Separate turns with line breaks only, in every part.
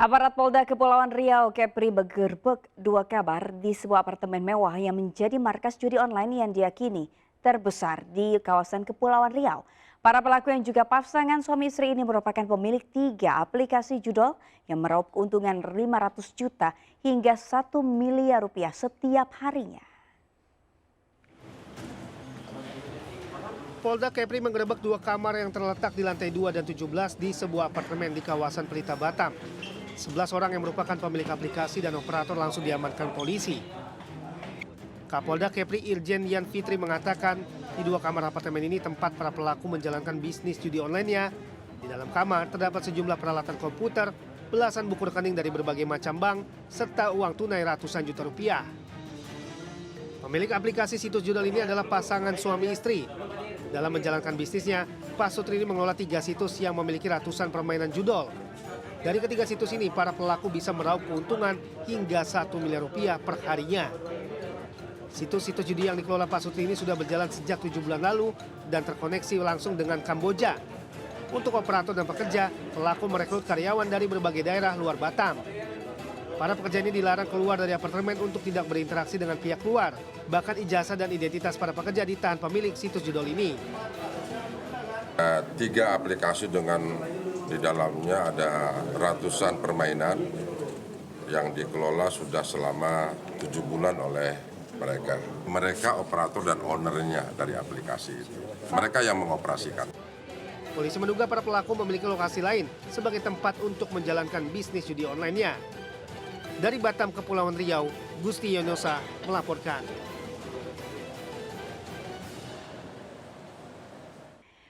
Aparat Polda Kepulauan Riau Kepri menggerebek dua kamar di sebuah apartemen mewah yang menjadi markas judi online yang diyakini terbesar di kawasan Kepulauan Riau. Para pelaku yang juga pasangan suami istri ini merupakan pemilik 3 aplikasi judol yang meraup keuntungan 500 juta hingga 1 miliar rupiah setiap harinya.
Polda Kepri menggerebek dua kamar yang terletak di lantai 2 dan 17 di sebuah apartemen di kawasan Pelita Batam. 11 orang yang merupakan pemilik aplikasi dan operator langsung diamankan polisi. Kapolda Kepri Irjen Yan Fitri mengatakan di dua kamar apartemen ini tempat para pelaku menjalankan bisnis judi online-nya. Di dalam kamar terdapat sejumlah peralatan komputer, belasan buku rekening dari berbagai macam bank, serta uang tunai ratusan juta rupiah. Pemilik aplikasi situs judul ini adalah pasangan suami istri. Dalam menjalankan bisnisnya, Pak Sutri ini mengelola 3 situs yang memiliki ratusan permainan judol. Dari ketiga situs ini, para pelaku bisa meraup keuntungan hingga 1 miliar rupiah per harinya. Situs-situs judi yang dikelola Pak Sutri ini sudah berjalan sejak 7 bulan lalu dan terkoneksi langsung dengan Kamboja. Untuk operator dan pekerja, pelaku merekrut karyawan dari berbagai daerah luar Batam. Para pekerja ini dilarang keluar dari apartemen untuk tidak berinteraksi dengan pihak luar. Bahkan ijazah dan identitas para pekerja ditahan pemilik situs judol ini.
3 aplikasi dengan di dalamnya ada ratusan permainan yang dikelola sudah selama 7 bulan oleh mereka. Mereka operator dan ownernya dari aplikasi itu. Mereka yang mengoperasikan.
Polisi menduga para pelaku memiliki lokasi lain sebagai tempat untuk menjalankan bisnis judi online-nya. Dari Batam, Kepulauan Riau, Gusti Yonosa melaporkan.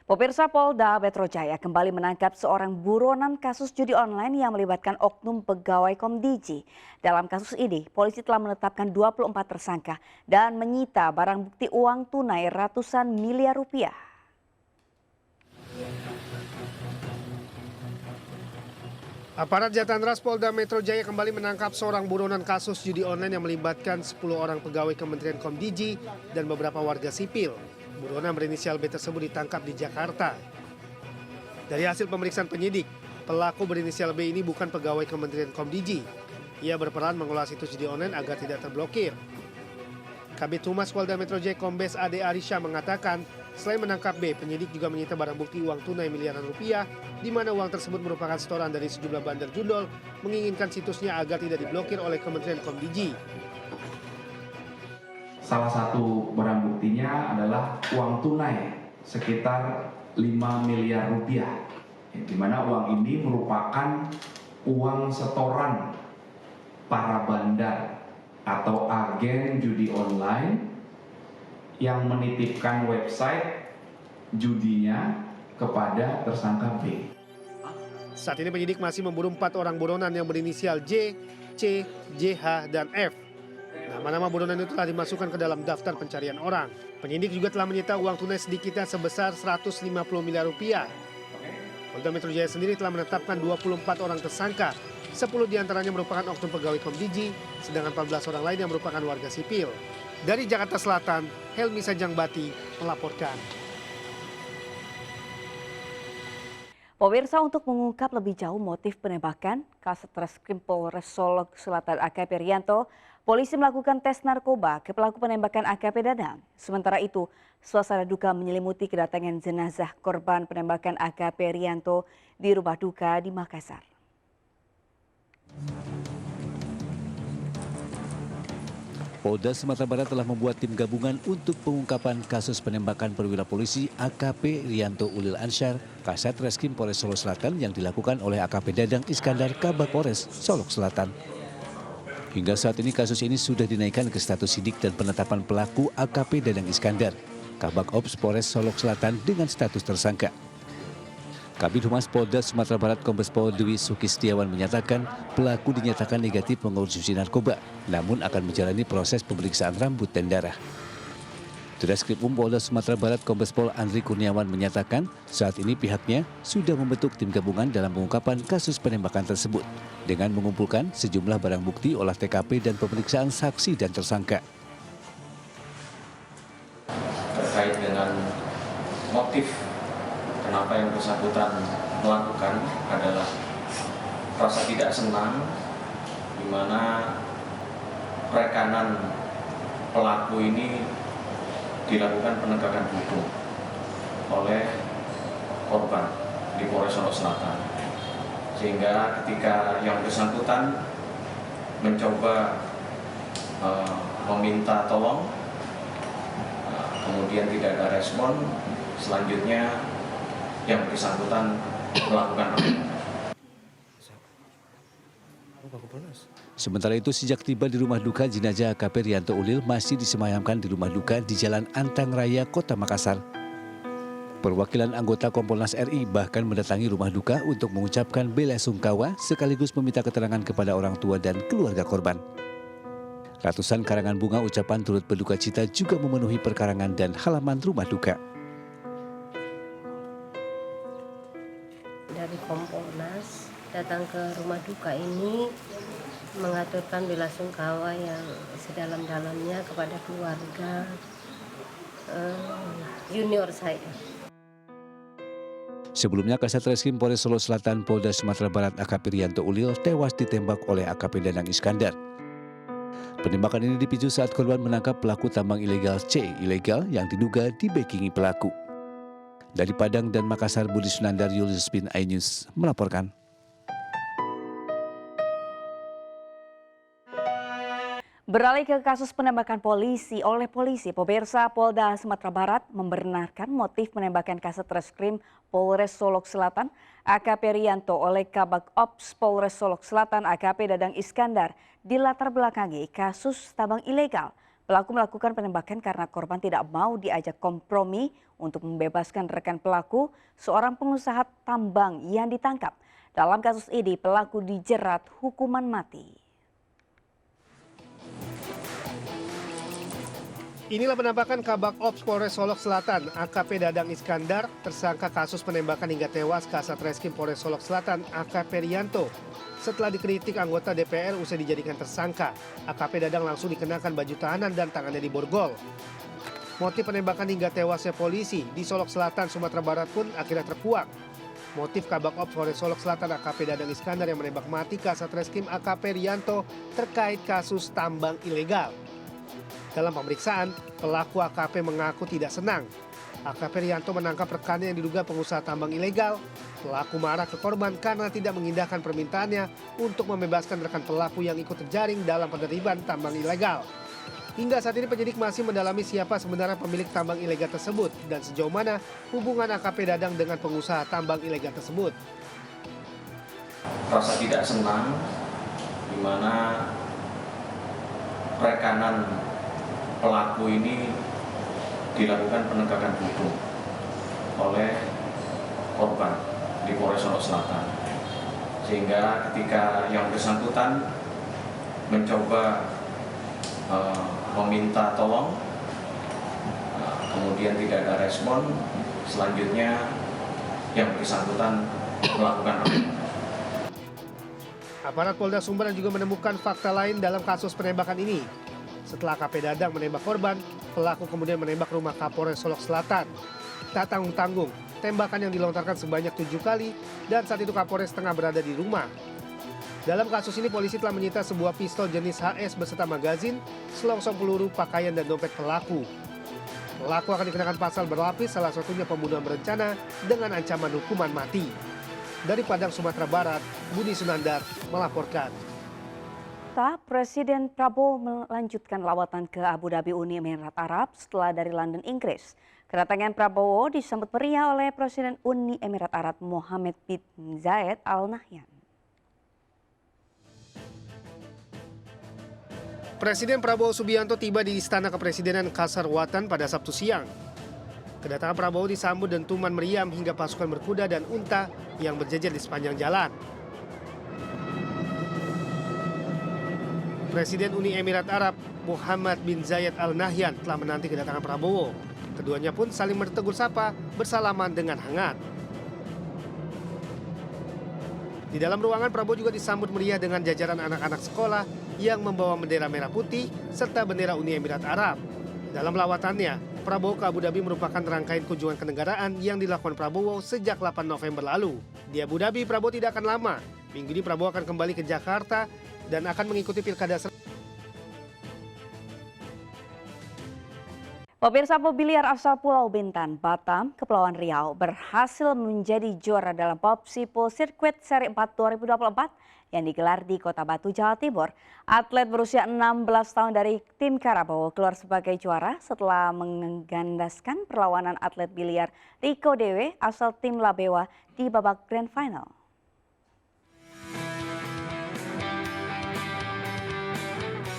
Pemirsa, Polda Metro Jaya kembali menangkap seorang buronan kasus judi online yang melibatkan oknum pegawai Komdiji. Dalam kasus ini, polisi telah menetapkan 24 tersangka dan menyita barang bukti uang tunai ratusan miliar rupiah.
Aparat Jatan Ras Polda Metro Jaya kembali menangkap seorang buronan kasus judi online yang melibatkan 10 orang pegawai Kementerian Komdiji dan beberapa warga sipil. Buronan berinisial B tersebut ditangkap di Jakarta. Dari hasil pemeriksaan penyidik, pelaku berinisial B ini bukan pegawai Kementerian Komdiji. Ia berperan mengelola situs judi online agar tidak terblokir. Kabid Humas Polda Metro Jaya Kombes Ade Arisha mengatakan, selain menangkap B, penyidik juga menyita barang bukti uang tunai miliaran rupiah, di mana uang tersebut merupakan setoran dari sejumlah bandar judol, menginginkan situsnya agar tidak diblokir oleh Kementerian Komdiji.
Salah satu barang buktinya adalah uang tunai sekitar 5 miliar rupiah, di mana uang ini merupakan uang setoran para bandar atau agen judi online yang menitipkan website judinya kepada tersangka B.
Saat ini penyidik masih memburu 4 orang buronan yang berinisial J, C, JH, dan F. Nama-nama buronan itu telah dimasukkan ke dalam daftar pencarian orang. Penyidik juga telah menyita uang tunai sedikitnya sebesar 150 miliar rupiah. Polda Metro Jaya sendiri telah menetapkan 24 orang tersangka. 10 diantaranya merupakan oknum pegawai Komdiji, sedangkan 14 orang lain yang merupakan warga sipil. Dari Jakarta Selatan, Helmi Sajangbati melaporkan.
Pemirsa, untuk mengungkap lebih jauh motif penembakan, Kasat Reskrim Polres Solok Selatan AKP Rianto, polisi melakukan tes narkoba ke pelaku penembakan AKP Dadang. Sementara itu, suasana duka menyelimuti kedatangan jenazah korban penembakan AKP Rianto di rumah duka di Makassar.
Polda Sumatera Barat telah membuat tim gabungan untuk pengungkapan kasus penembakan perwira polisi AKP Rianto Ulil Ansyar, Kasat Reskrim Polres Solo Selatan yang dilakukan oleh AKP Dadang Iskandar Kabak Polres Solok Selatan. Hingga saat ini kasus ini sudah dinaikkan ke status sidik dan penetapan pelaku AKP Dadang Iskandar, Kabak Ops Polres Solok Selatan dengan status tersangka. Kabid Humas Polda Sumatera Barat Kombes Pol Dwi Sukistiawan menyatakan pelaku dinyatakan negatif mengonsumsi narkoba, namun akan menjalani proses pemeriksaan rambut dan darah. Treskrimum Polda Sumatera Barat Kombes Pol Andri Kurniawan menyatakan saat ini pihaknya sudah membentuk tim gabungan dalam pengungkapan kasus penembakan tersebut dengan mengumpulkan sejumlah barang bukti olah TKP dan pemeriksaan saksi dan tersangka.
Terkait dengan motif kenapa yang bersangkutan melakukan adalah rasa tidak senang di mana rekanan pelaku ini dilakukan penegakan hukum oleh korban di Polres Solok Selatan, sehingga ketika yang bersangkutan mencoba meminta tolong, kemudian tidak ada respon, selanjutnya yang bersangkutan melakukan
Sementara itu, sejak tiba di rumah duka, jenazah AKP Rianto Ulil masih disemayamkan di rumah duka di Jalan Antang Raya, Kota Makassar. Perwakilan anggota Kompolnas RI bahkan mendatangi rumah duka untuk mengucapkan bela sungkawa sekaligus meminta keterangan kepada orang tua dan keluarga korban. Ratusan karangan bunga ucapan turut berduka cita juga memenuhi perkarangan dan halaman rumah duka.
Dari Kompolnas datang ke rumah duka ini mengaturkan bela sungkawa yang sedalam-dalamnya kepada keluarga junior saya.
Sebelumnya, Kasat Reskrim Polres Solo Selatan Polda Sumatera Barat AKP Rianto Ulil tewas ditembak oleh AKP Dadang Iskandar. Penembakan ini dipicu saat korban menangkap pelaku tambang ilegal C ilegal yang diduga dibackingi pelaku. Dari Padang dan Makassar, Budi Sunandar, Julius bin iNews melaporkan.
Beralih ke kasus penembakan polisi oleh polisi, pemirsa Polda Sumatera Barat membenarkan motif penembakan Kasat Reskrim Polres Solok Selatan AKP Rianto oleh Kabag Ops Polres Solok Selatan AKP Dadang Iskandar dilatar belakangi kasus tambang ilegal. Pelaku melakukan penembakan karena korban tidak mau diajak kompromi untuk membebaskan rekan pelaku, seorang pengusaha tambang yang ditangkap. Dalam kasus ini, pelaku dijerat hukuman mati.
Inilah penampakan Kabag Ops Polres Solok Selatan AKP Dadang Iskandar, tersangka kasus penembakan hingga tewas Kasat Reskrim Polres Solok Selatan AKP Rianto. Setelah dikritik anggota DPR usai dijadikan tersangka, AKP Dadang langsung dikenakan baju tahanan dan tangannya diborgol. Motif penembakan hingga tewasnya polisi di Solok Selatan, Sumatera Barat pun akhirnya terkuak. Motif Kabag Ops Polres Solok Selatan AKP Dadang Iskandar yang menembak mati Kasat Reskrim AKP Rianto terkait kasus tambang ilegal. Dalam pemeriksaan, pelaku AKP mengaku tidak senang. AKP Rianto menangkap rekannya yang diduga pengusaha tambang ilegal. Pelaku marah ke korban karena tidak mengindahkan permintaannya untuk membebaskan rekan pelaku yang ikut terjaring dalam penertiban tambang ilegal. Hingga saat ini penyidik masih mendalami siapa sebenarnya pemilik tambang ilegal tersebut dan sejauh mana hubungan AKP Dadang dengan pengusaha tambang ilegal tersebut.
rasa tidak senang di mana rekanan pelaku ini dilakukan penegakan hukum oleh korban di Polres Solok Selatan, sehingga ketika yang bersangkutan mencoba meminta tolong, kemudian tidak ada respon, selanjutnya yang bersangkutan melakukan
Aparat Polda Sumber juga menemukan fakta lain dalam kasus penembakan ini. Setelah AKP Dadang menembak korban, pelaku kemudian menembak rumah Kapolres Solok Selatan. Tak tanggung-tanggung, tembakan yang dilontarkan sebanyak 7 kali dan saat itu Kapolres tengah berada di rumah. Dalam kasus ini polisi telah menyita sebuah pistol jenis HS beserta magazin, selongsong peluru, pakaian dan dompet pelaku. Pelaku akan dikenakan pasal berlapis, salah satunya pembunuhan berencana dengan ancaman hukuman mati. Dari Padang, Sumatera Barat, Budi Sunandar melaporkan.
Presiden Prabowo melanjutkan lawatan ke Abu Dhabi, Uni Emirat Arab setelah dari London, Inggris. Kedatangan Prabowo disambut meriah oleh Presiden Uni Emirat Arab Mohammed bin Zayed Al Nahyan.
Presiden Prabowo Subianto tiba di Istana Kepresidenan Kasarwatan pada Sabtu siang. Kedatangan Prabowo disambut dentuman meriam hingga pasukan berkuda dan unta yang berjejer di sepanjang jalan. Presiden Uni Emirat Arab Mohammed bin Zayed Al Nahyan telah menanti kedatangan Prabowo. Keduanya pun saling bertegur sapa, bersalaman dengan hangat. Di dalam ruangan, Prabowo juga disambut meriah dengan jajaran anak-anak sekolah yang membawa bendera merah putih serta bendera Uni Emirat Arab. Dalam lawatannya, Prabowo ke Abu Dhabi merupakan rangkaian kunjungan kenegaraan yang dilakukan Prabowo sejak 8 November lalu. Di Abu Dhabi, Prabowo tidak akan lama. Minggu ini Prabowo akan kembali ke Jakarta dan akan mengikuti Pilkada.
Pemirsa, pebiliar asal Pulau Bintan, Batam, Kepulauan Riau berhasil menjadi juara dalam Popsiple Circuit Seri 4 2024 yang digelar di Kota Batu, Jawa Timur. Atlet berusia 16 tahun dari tim Karabau keluar sebagai juara setelah menggandaskan perlawanan atlet biliar Rico Dewe asal tim Labewa di babak Grand Final.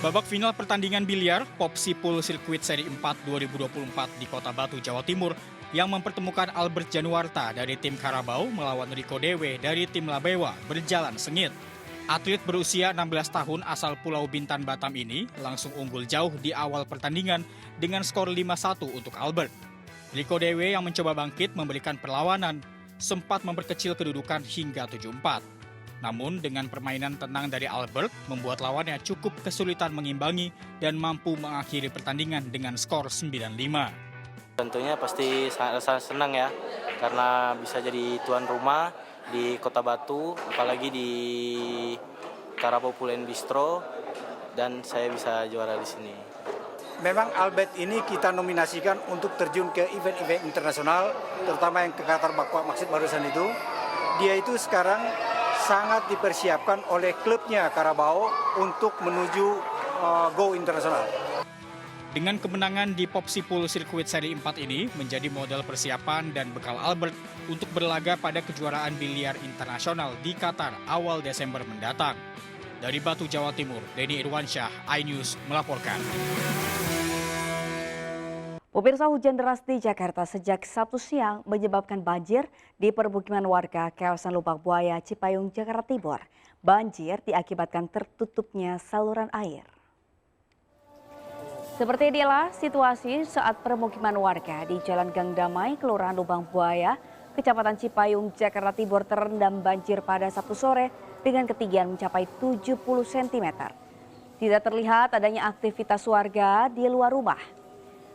Babak final pertandingan biliar Popsiple Circuit Seri 4 2024 di Kota Batu, Jawa Timur yang mempertemukan Albert Januarta dari tim Karabau melawan Rico Dewe dari tim Labewa berjalan sengit. Atlet berusia 16 tahun asal Pulau Bintan, Batam ini langsung unggul jauh di awal pertandingan dengan skor 5-1 untuk Albert. Rico Dewe yang mencoba bangkit memberikan perlawanan, sempat memperkecil kedudukan hingga 7-4. Namun dengan permainan tenang dari Albert membuat lawannya cukup kesulitan mengimbangi dan mampu mengakhiri pertandingan dengan skor 9-5.
Tentunya pasti sangat senang ya, karena bisa jadi tuan rumah di Kota Batu, apalagi di Karabau Pulen Bistro, dan saya bisa juara di sini.
Memang Albert ini kita nominasikan untuk terjun ke event-event internasional, terutama yang ke Qatar maksud barusan itu. Dia itu sekarang sangat dipersiapkan oleh klubnya Karabau untuk menuju go internasional.
Dengan kemenangan di Popsiple Circuit Seri 4 ini menjadi modal persiapan dan bekal Albert untuk berlaga pada kejuaraan biliar internasional di Qatar awal Desember mendatang. Dari Batu, Jawa Timur, Denny Irwansyah, iNews melaporkan.
Pemirsa, hujan deras di Jakarta sejak Sabtu siang menyebabkan banjir di permukiman warga kawasan Lubang Buaya, Cipayung, Jakarta Timur. Banjir diakibatkan tertutupnya saluran air. Seperti inilah situasi saat permukiman warga di Jalan Gang Damai, Kelurahan Lubang Buaya, Kecamatan Cipayung, Jakarta Timur terendam banjir pada Sabtu sore dengan ketinggian mencapai 70 cm. Tidak terlihat adanya aktivitas warga di luar rumah.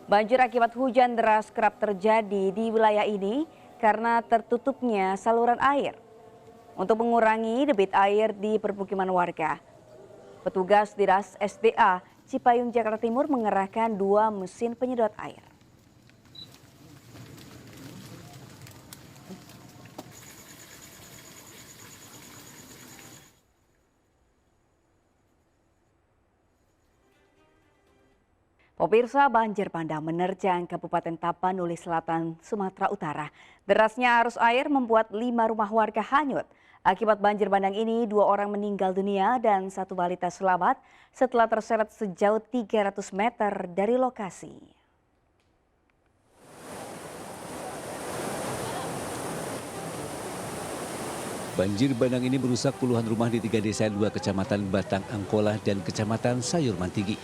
Banjir akibat hujan deras kerap terjadi di wilayah ini karena tertutupnya saluran air. Untuk mengurangi debit air di permukiman warga, petugas Dinas SDA Cipayung, Jakarta Timur mengerahkan 2 mesin penyedot air. Pemirsa, banjir bandang menerjang Kabupaten Tapanuli Selatan, Sumatera Utara. Derasnya arus air membuat 5 rumah warga hanyut. Akibat banjir bandang ini, 2 orang meninggal dunia dan 1 balita selamat setelah terseret sejauh 300 meter dari lokasi.
Banjir bandang ini merusak puluhan rumah di 3 desa 2 kecamatan Batang Angkola dan kecamatan Sayur Mantigi.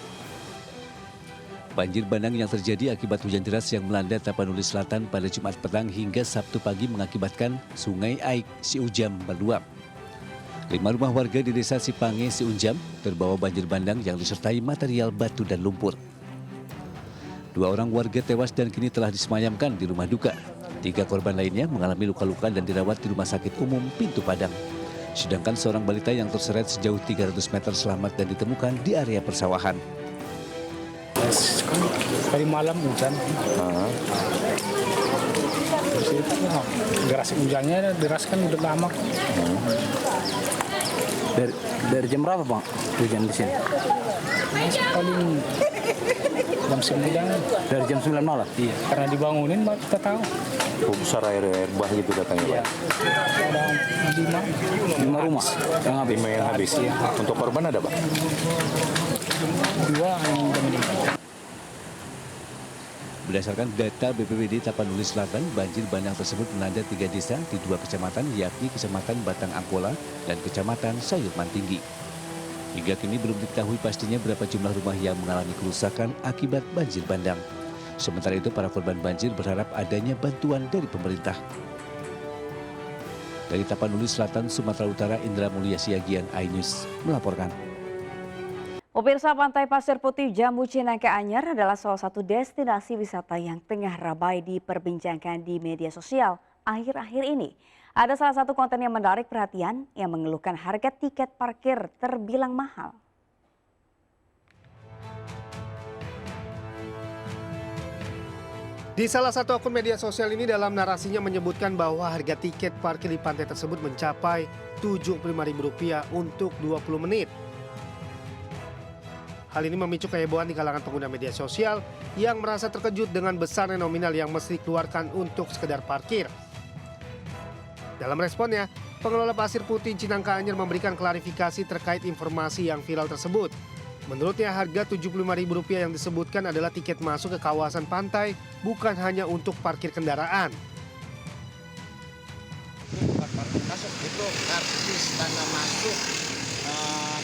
Banjir bandang yang terjadi akibat hujan deras yang melanda Tapanuli Selatan pada Jumat petang hingga Sabtu pagi mengakibatkan Sungai Aik Siujam meluap. 5 rumah warga di desa Sipange Siunjam terbawa banjir bandang yang disertai material batu dan lumpur. 2 orang warga tewas dan kini telah disemayamkan di rumah duka. 3 korban lainnya mengalami luka-luka dan dirawat di Rumah Sakit Umum Pintu Padang. Sedangkan seorang balita yang terseret sejauh 300 meter selamat dan ditemukan di area persawahan.
Tadi malam hujan. Deras hujannya, deras kan udah lama.
Dari jam berapa Bang hujan di sini?
Paling jam 9.
Dari jam 9 malam?
Iya, karena dibangunin kita tahu.
Besar air bah gitu datangnya.
Iya. Ada
5 rumah yang habis. 5 yang habis.
Iya.
Untuk korban ada Bang?
2 yang udah meninggal.
Berdasarkan data BPBD Tapanuli Selatan, banjir bandang tersebut melanda 3 desa di 2 kecamatan, yakni Kecamatan Batang Angkola dan Kecamatan Sayur Mantigi. Hingga kini belum diketahui pastinya berapa jumlah rumah yang mengalami kerusakan akibat banjir bandang. Sementara itu, para korban banjir berharap adanya bantuan dari pemerintah. Dari Tapanuli Selatan, Sumatera Utara, Indra Mulia Siagian, iNews melaporkan.
Pemirsa, Pantai Pasir Putih Jambu Cinangka Anyar adalah salah satu destinasi wisata yang tengah ramai diperbincangkan di media sosial akhir-akhir ini. Ada salah satu konten yang menarik perhatian yang mengeluhkan harga tiket parkir terbilang mahal.
Di salah satu akun media sosial ini dalam narasinya menyebutkan bahwa harga tiket parkir di pantai tersebut mencapai Rp75.000 untuk 20 menit. Hal ini memicu kehebohan di kalangan pengguna media sosial yang merasa terkejut dengan besarnya nominal yang mesti dikeluarkan untuk sekedar parkir. Dalam responnya, pengelola Pasir Putih Cinangka Anyer memberikan klarifikasi terkait informasi yang viral tersebut. Menurutnya harga Rp75.000 yang disebutkan adalah tiket masuk ke kawasan pantai, bukan hanya untuk parkir kendaraan.
Itu bukan parkir masuk, itu karcis tanda masuk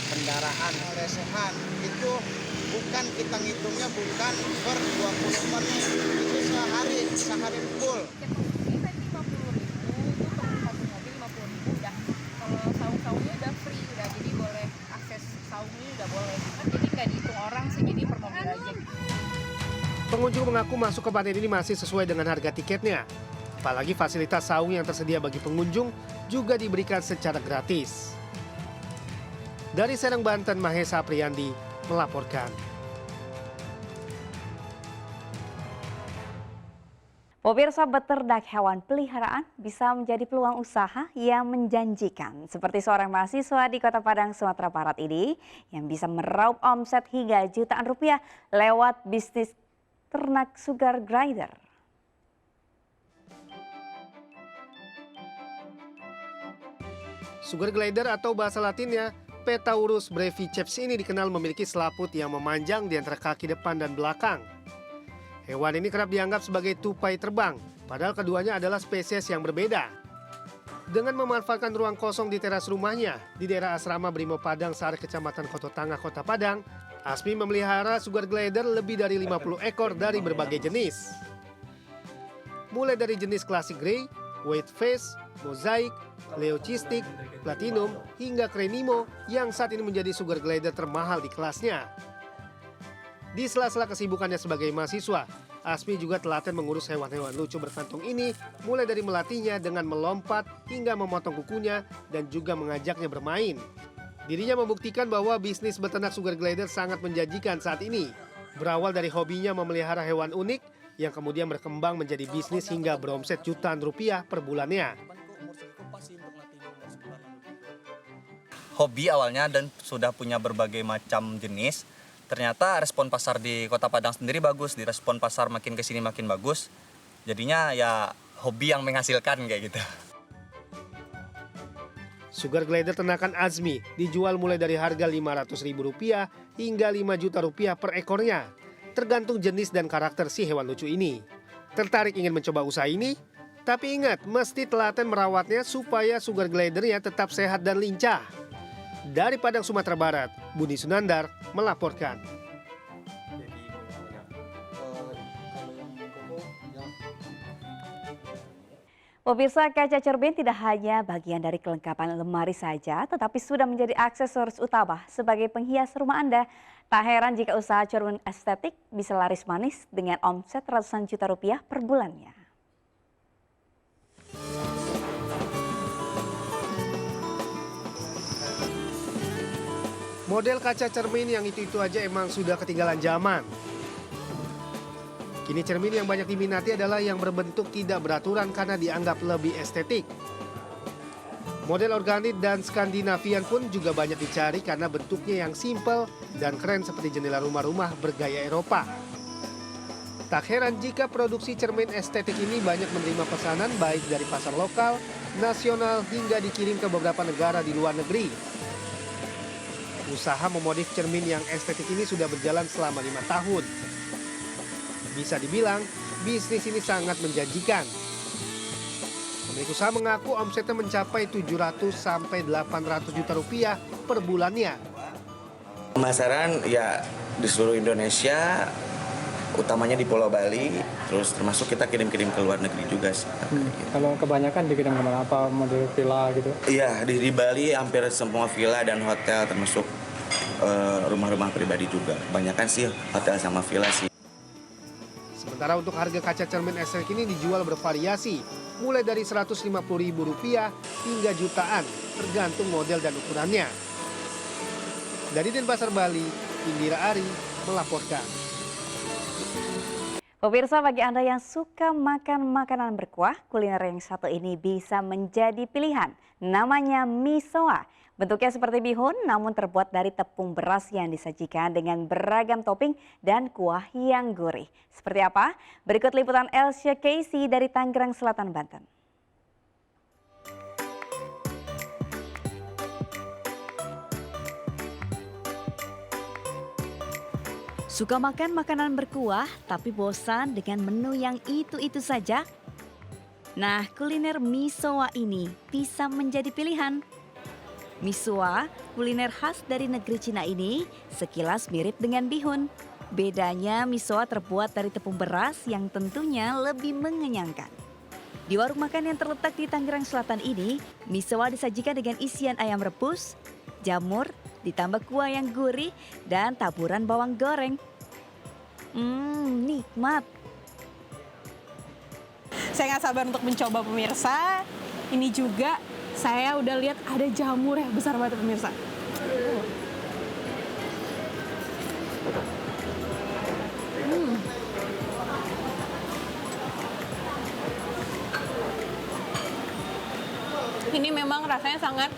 kendaraan lesehan. Itu bukan kita ngitungnya bukan per 20 menit, itu sehari full.
Saungnya udah free, udah jadi boleh akses saungnya udah boleh. Jadi nggak dihitung orang sih, jadi per mobil aja.
Pengunjung mengaku masuk ke pantai ini masih sesuai dengan harga tiketnya. Apalagi fasilitas saung yang tersedia bagi pengunjung juga diberikan secara gratis. Dari Serang, Banten, Mahesa Priyandi melaporkan.
Pemirsa, beternak hewan peliharaan bisa menjadi peluang usaha yang menjanjikan. Seperti seorang mahasiswa di Kota Padang, Sumatera Barat ini yang bisa meraup omset hingga jutaan rupiah lewat bisnis ternak sugar glider.
Sugar glider atau bahasa latinnya Petaurus breviceps ini dikenal memiliki selaput yang memanjang di antara kaki depan dan belakang. Hewan ini kerap dianggap sebagai tupai terbang, padahal keduanya adalah spesies yang berbeda. Dengan memanfaatkan ruang kosong di teras rumahnya di daerah asrama Brimo Padang Sari, Kecamatan Koto Tangah, Kota Padang, Asmi memelihara sugar glider lebih dari 50 ekor dari berbagai jenis. Mulai dari jenis klasik grey, white face, mozaik, leucistic, platinum, hingga crenimo yang saat ini menjadi sugar glider termahal di kelasnya. Di sela-sela kesibukannya sebagai mahasiswa, Asmi juga telaten mengurus hewan-hewan lucu berkantung ini, mulai dari melatihnya dengan melompat hingga memotong kukunya dan juga mengajaknya bermain. Dirinya membuktikan bahwa bisnis beternak sugar glider sangat menjanjikan saat ini. Berawal dari hobinya memelihara hewan unik yang kemudian berkembang menjadi bisnis hingga beromset jutaan rupiah per bulannya.
Hobi awalnya dan sudah punya berbagai macam jenis. Ternyata respon pasar di Kota Padang sendiri bagus, di respon pasar makin kesini makin bagus. Jadinya ya hobi yang menghasilkan kayak gitu.
Sugar glider ternakan Azmi dijual mulai dari harga Rp500.000 hingga Rp5 juta per ekornya, tergantung jenis dan karakter si hewan lucu ini. Tertarik ingin mencoba usaha ini? Tapi ingat, mesti telaten merawatnya supaya sugar glidernya tetap sehat dan lincah. Dari Padang, Sumatera Barat, Budi Sunandar melaporkan.
Pemirsa, kaca cermin tidak hanya bagian dari kelengkapan lemari saja, tetapi sudah menjadi aksesoris utama sebagai penghias rumah Anda. Tak heran jika usaha cermin estetik bisa laris manis dengan omset ratusan juta rupiah per bulannya.
Model kaca cermin yang itu aja emang sudah ketinggalan zaman. Kini cermin yang banyak diminati adalah yang berbentuk tidak beraturan karena dianggap lebih estetik. Model organik dan Skandinavian pun juga banyak dicari karena bentuknya yang simpel dan keren seperti jendela rumah-rumah bergaya Eropa. Tak heran jika produksi cermin estetik ini banyak menerima pesanan baik dari pasar lokal, nasional hingga dikirim ke beberapa negara di luar negeri. Usaha memodif cermin yang estetik ini sudah berjalan selama 5 tahun. Bisa dibilang, bisnis ini sangat menjanjikan. Pemilik usaha mengaku omsetnya mencapai 700 sampai 800 juta rupiah per bulannya.
Pemasaran ya di seluruh Indonesia, utamanya di Pulau Bali, terus termasuk kita kirim-kirim ke luar negeri juga sih.
Kalau kebanyakan dikirim kemana, apa model villa gitu?
Iya, di Bali hampir semua villa dan hotel, termasuk rumah-rumah pribadi juga. Kebanyakan sih hotel sama villa sih.
Sementara untuk harga kaca cermin esrek ini dijual bervariasi, mulai dari Rp150.000 hingga jutaan, tergantung model dan ukurannya. Dari Denpasar, Bali, Indira Ari melaporkan.
Pemirsa, bagi Anda yang suka makan makanan berkuah, kuliner yang satu ini bisa menjadi pilihan. Namanya misoa. Bentuknya seperti bihun, namun terbuat dari tepung beras yang disajikan dengan beragam topping dan kuah yang gurih. Seperti apa? Berikut liputan Elsia Casey dari Tangerang Selatan, Banten. Suka makan makanan berkuah tapi bosan dengan menu yang itu-itu saja? Nah, kuliner misoa ini bisa menjadi pilihan. Misoa, kuliner khas dari negeri Cina ini, sekilas mirip dengan bihun. Bedanya misoa terbuat dari tepung beras yang tentunya lebih mengenyangkan. Di warung makan yang terletak di Tangerang Selatan ini, misoa disajikan dengan isian ayam rebus, jamur, ditambah kuah yang gurih, dan taburan bawang goreng. Nikmat.
Saya nggak sabar untuk mencoba, pemirsa. Ini juga saya udah lihat ada jamur ya, besar banget pemirsa. Ini memang rasanya sangat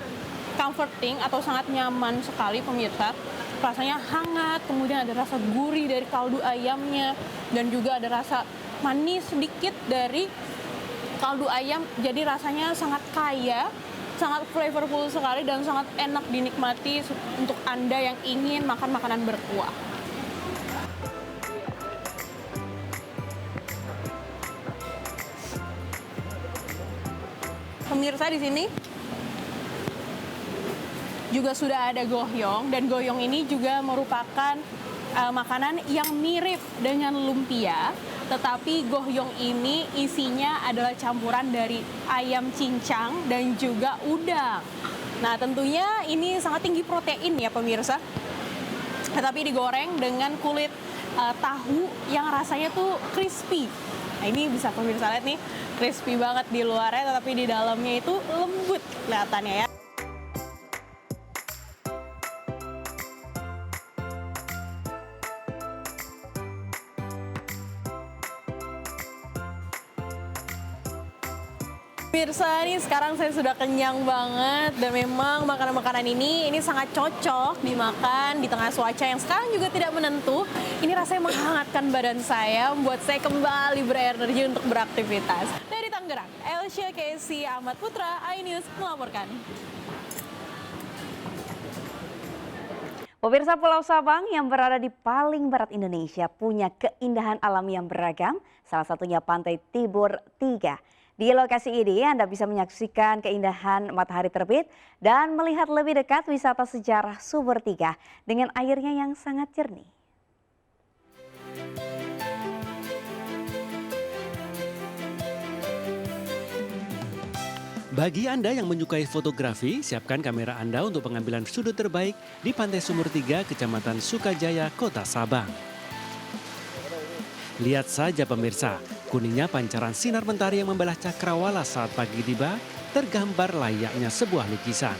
comforting atau sangat nyaman sekali, pemirsa. Rasanya hangat, kemudian ada rasa gurih dari kaldu ayamnya, dan juga ada rasa manis sedikit dari kaldu ayam. Jadi rasanya sangat kaya, sangat flavorful sekali, dan sangat enak dinikmati untuk Anda yang ingin makan makanan berkuah. Pemirsa, di sini juga sudah ada goyong, dan goyong ini juga merupakan makanan yang mirip dengan lumpia, tetapi goyong ini isinya adalah campuran dari ayam cincang dan juga udang. Nah, tentunya ini sangat tinggi protein ya pemirsa, tetapi digoreng dengan kulit tahu yang rasanya tuh crispy. Nah, ini bisa pemirsa lihat nih, crispy banget di luarnya, tetapi di dalamnya itu lembut kelihatannya ya. Pemirsa, nih sekarang saya sudah kenyang banget, dan memang makanan-makanan ini sangat cocok dimakan di tengah cuaca yang sekarang juga tidak menentu. Ini rasanya menghangatkan badan saya, membuat saya kembali berenergi untuk beraktivitas. Dari Tangerang, Elsia Casey, Ahmad Putra, iNews melaporkan.
Pemirsa, Pulau Sabang yang berada di paling barat Indonesia punya keindahan alam yang beragam, salah satunya Pantai Tibur 3. Di lokasi ini Anda bisa menyaksikan keindahan matahari terbit dan melihat lebih dekat wisata sejarah Sumur 3 dengan airnya yang sangat jernih.
Bagi Anda yang menyukai fotografi, siapkan kamera Anda untuk pengambilan sudut terbaik di Pantai Sumur 3, Kecamatan Sukajaya, Kota Sabang. Lihat saja pemirsa, kuningnya pancaran sinar mentari yang membelah cakrawala saat pagi tiba tergambar layaknya sebuah lukisan.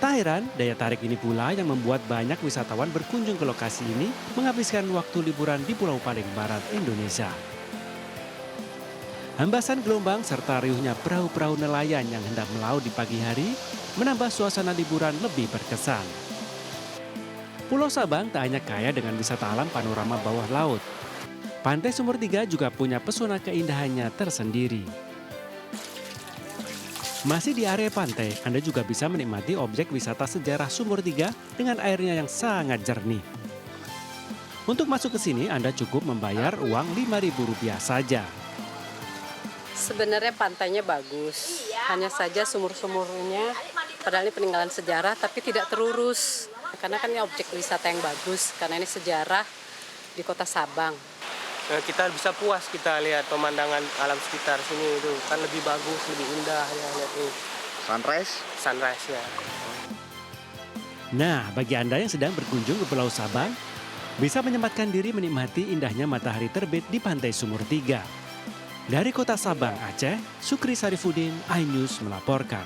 Tak heran, daya tarik ini pula yang membuat banyak wisatawan berkunjung ke lokasi ini menghabiskan waktu liburan di pulau paling barat Indonesia. Hembasan gelombang serta riuhnya perahu-perahu nelayan yang hendak melaut di pagi hari menambah suasana liburan lebih berkesan. Pulau Sabang tak hanya kaya dengan wisata alam panorama bawah laut. Pantai Sumur 3 juga punya pesona keindahannya tersendiri. Masih di area pantai, Anda juga bisa menikmati objek wisata sejarah Sumur 3 dengan airnya yang sangat jernih. Untuk masuk ke sini, Anda cukup membayar uang Rp5.000 saja.
Sebenarnya pantainya bagus, hanya saja sumur-sumurnya padahal ini peninggalan sejarah tapi tidak terurus. Karena kan ini objek wisata yang bagus, karena ini sejarah di Kota Sabang.
Kita bisa puas kita lihat pemandangan alam sekitar sini itu kan lebih bagus, lebih indah ya, lihat nih. Sunrise ya.
Nah, bagi Anda yang sedang berkunjung ke Pulau Sabang,
bisa menyempatkan diri menikmati indahnya matahari terbit di Pantai Sumur Tiga. Dari kota Sabang, Aceh, Sukri Sarifudin, iNews melaporkan.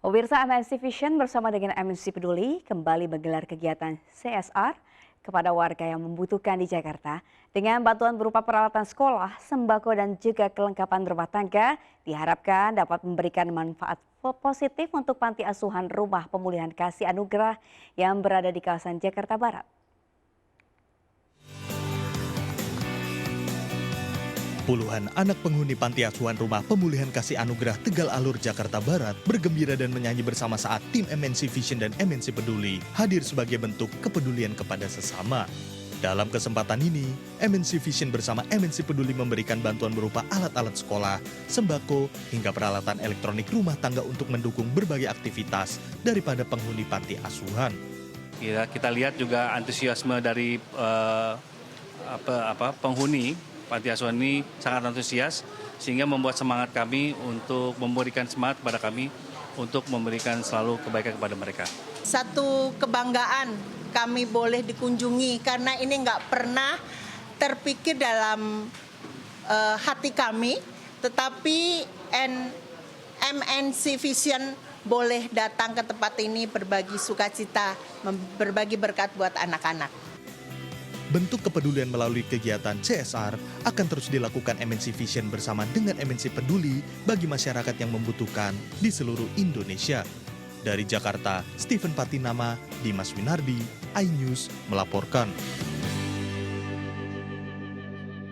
Pemirsa, MNC Vision bersama dengan MNC Peduli kembali menggelar kegiatan CSR kepada warga yang membutuhkan di Jakarta dengan bantuan berupa peralatan sekolah, sembako dan juga kelengkapan rumah tangga diharapkan dapat memberikan manfaat positif untuk panti asuhan Rumah Pemulihan Kasih Anugerah yang berada di kawasan Jakarta Barat.
Puluhan anak penghuni panti asuhan Rumah Pemulihan Kasih Anugerah Tegal Alur, Jakarta Barat bergembira dan menyanyi bersama saat tim MNC Vision dan MNC Peduli hadir sebagai bentuk kepedulian kepada sesama. Dalam kesempatan ini, MNC Vision bersama MNC Peduli memberikan bantuan berupa alat-alat sekolah, sembako, hingga peralatan elektronik rumah tangga untuk mendukung berbagai aktivitas daripada penghuni panti asuhan.
Kita lihat juga antusiasme dari penghuni panti asuhan ini sangat antusias sehingga membuat semangat kami untuk memberikan semangat kepada kami untuk memberikan selalu kebaikan kepada mereka.
Satu kebanggaan kami boleh dikunjungi karena ini nggak pernah terpikir dalam hati kami, tetapi MNC Vision boleh datang ke tempat ini berbagi sukacita, berbagi berkat buat anak-anak.
Bentuk kepedulian melalui kegiatan CSR akan terus dilakukan MNC Vision bersama dengan MNC Peduli bagi masyarakat yang membutuhkan di seluruh Indonesia. Dari Jakarta, Stephen Patinama, Dimas Winardi, iNews melaporkan.